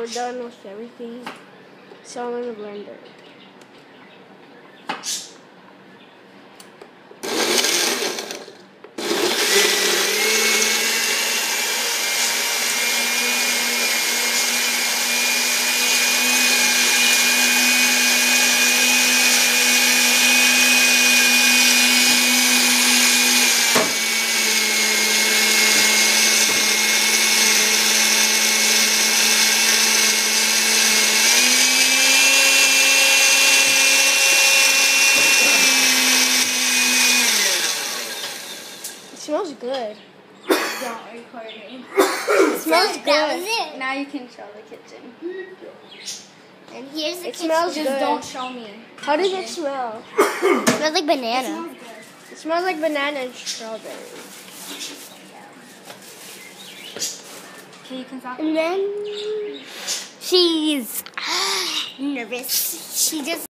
we're done with everything. So I'm in the blender. It smells good. Don't record me. It smells good. That was it. Now you can show the kitchen. And here's the It kitchen. smells Just good. don't show me. How does it smell? It smells like banana. It smells like banana and strawberry. Okay, you can stop. And then she's nervous. She just